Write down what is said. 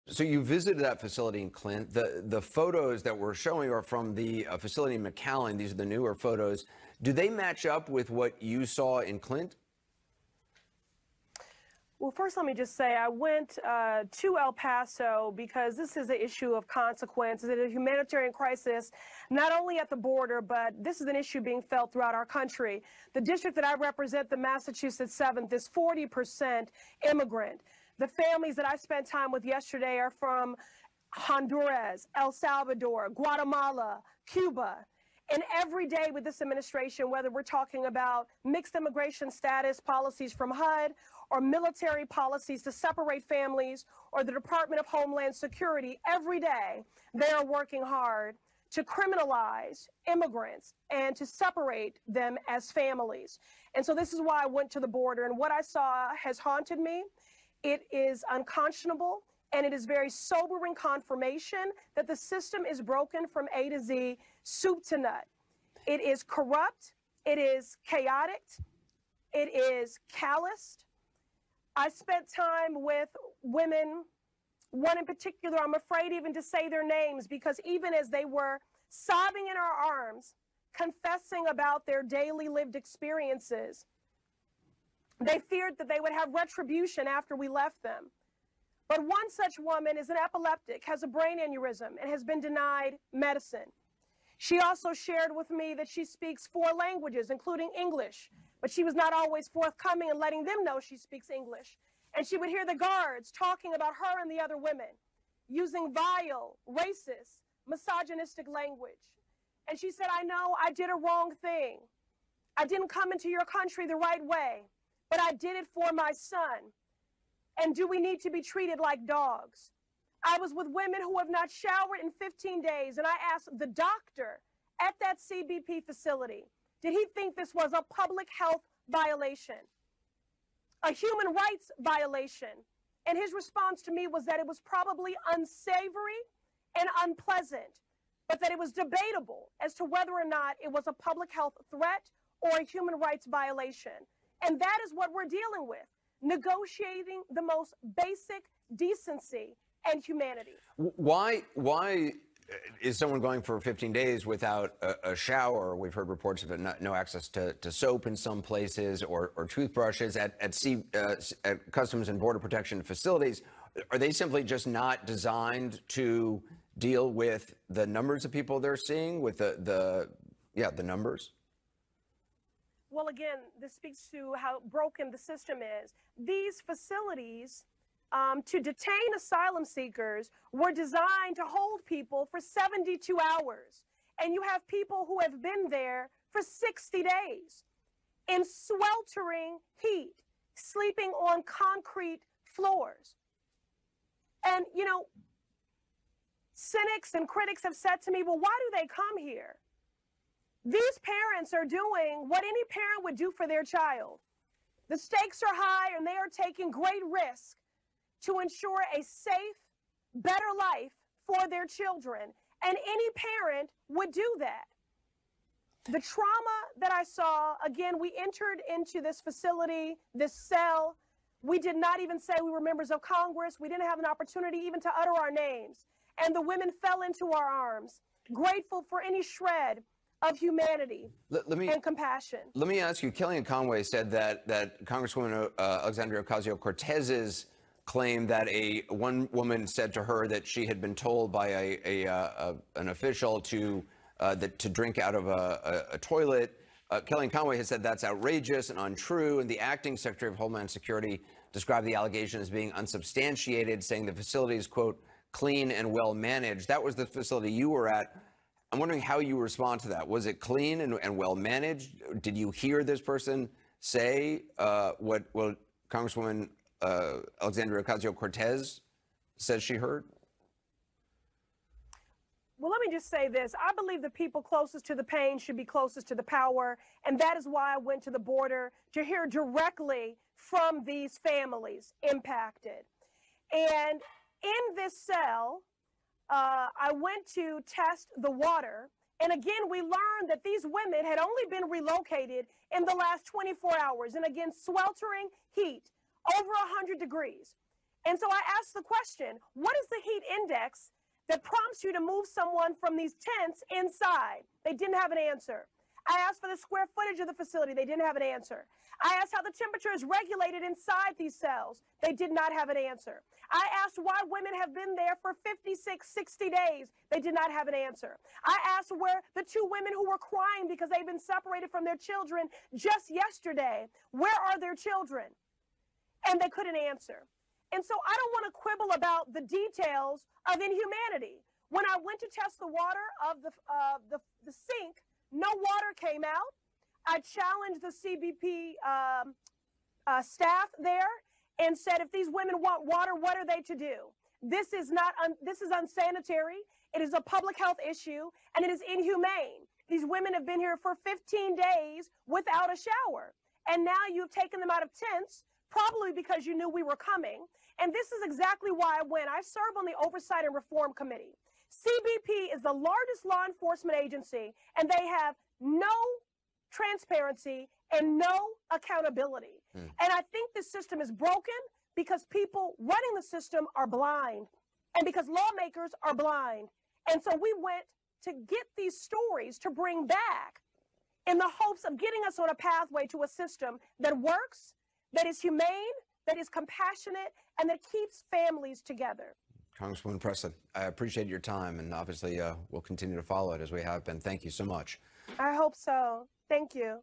So you visited that facility in Clint. The photos that we're showing are from the facility in McAllen. These are the newer photos. Do they match up with what you saw in Clint? Well, first, let me just say I went to El Paso because this is an issue of consequence. It's a humanitarian crisis, not only at the border, but this is an issue being felt throughout our country. The district that I represent, the Massachusetts 7th, is 40% immigrant. The families that I spent time with yesterday are from Honduras, El Salvador, Guatemala, Cuba. And every day with this administration, whether we're talking about mixed immigration status policies from HUD or military policies to separate families or the Department of Homeland Security, every day they are working hard to criminalize immigrants and to separate them as families. And so this is why I went to the border, and what I saw has haunted me. It is unconscionable, and it is very sobering confirmation that the system is broken from A to Z, soup to nut. It is corrupt, it is chaotic, it is calloused. I spent time with women, one in particular, I'm afraid even to say their names, because even as they were sobbing in our arms, confessing about their daily lived experiences, they feared that they would have retribution after we left them. But one such woman is an epileptic, has a brain aneurysm, and has been denied medicine. She also shared with me that she speaks 4 languages, including English, but she was not always forthcoming in letting them know she speaks English. And she would hear the guards talking about her and the other women, using vile, racist, misogynistic language. And she said, I know I did a wrong thing. I didn't come into your country the right way, but I did it for my son. And do we need to be treated like dogs? I was with women who have not showered in 15 days, and I asked the doctor at that CBP facility, did he think this was a public health violation, a human rights violation? And his response to me was that it was probably unsavory and unpleasant, but that it was debatable as to whether or not it was a public health threat or a human rights violation. And that is what we're dealing with, negotiating the most basic decency and humanity. Why is someone going for 15 days without a shower? We've heard reports of no access to soap in some places or toothbrushes at Customs and Border Protection facilities. Are they simply just not designed to deal with the numbers of people they're seeing, with the numbers? Well, again, this speaks to how broken the system is. These facilities to detain asylum seekers were designed to hold people for 72 hours. And you have people who have been there for 60 days in sweltering heat, sleeping on concrete floors. And, you know, cynics and critics have said to me, well, why do they come here? These parents are doing what any parent would do for their child. The stakes are high, and they are taking great risk to ensure a safe, better life for their children. And any parent would do that. The trauma that I saw, again, we entered into this facility, this cell. We did not even say we were members of Congress. We didn't have an opportunity even to utter our names. And the women fell into our arms, grateful for any shred of humanity and compassion. Let me ask you, Kellyanne Conway said that Congresswoman Alexandria Ocasio-Cortez's claim that one woman said to her that she had been told by an official to drink out of a toilet. Kellyanne Conway has said that's outrageous and untrue, and the acting Secretary of Homeland Security described the allegation as being unsubstantiated, saying the facility is, quote, clean and well managed. That was the facility you were at. I'm wondering how you respond to that. Was it clean and well managed? Did you hear this person say what Congresswoman Alexandria Ocasio-Cortez says she heard? Well, let me just say this. I believe the people closest to the pain should be closest to the power, and that is why I went to the border, to hear directly from these families impacted. And in this cell, I went to test the water, and again, we learned that these women had only been relocated in the last 24 hours, and again, sweltering heat, over 100 degrees. And so I asked the question, what is the heat index that prompts you to move someone from these tents inside? They didn't have an answer. I asked for the square footage of the facility. They didn't have an answer. I asked how the temperature is regulated inside these cells. They did not have an answer. I asked why women have been there for 56, 60 days. They did not have an answer. I asked where the two women who were crying because they've been separated from their children just yesterday, where are their children? And they couldn't answer. And so I don't want to quibble about the details of inhumanity. When I went to test the water of the sink, no water came out. I challenged the CBP staff there and said, if these women want water, what are they to do? This is unsanitary. It is a public health issue, and it is inhumane. These women have been here for 15 days without a shower, and now you've taken them out of tents, probably because you knew we were coming. And this is exactly why I went. I serve on the Oversight and Reform Committee. CBP is the largest law enforcement agency, and they have no transparency and no accountability. And I think this system is broken because people running the system are blind and because lawmakers are blind. And so we went to get these stories to bring back in the hopes of getting us on a pathway to a system that works, that is humane, that is compassionate, and that keeps families together. Congresswoman Pressley, I appreciate your time, and obviously we'll continue to follow it as we have been. Thank you so much. I hope so. Thank you.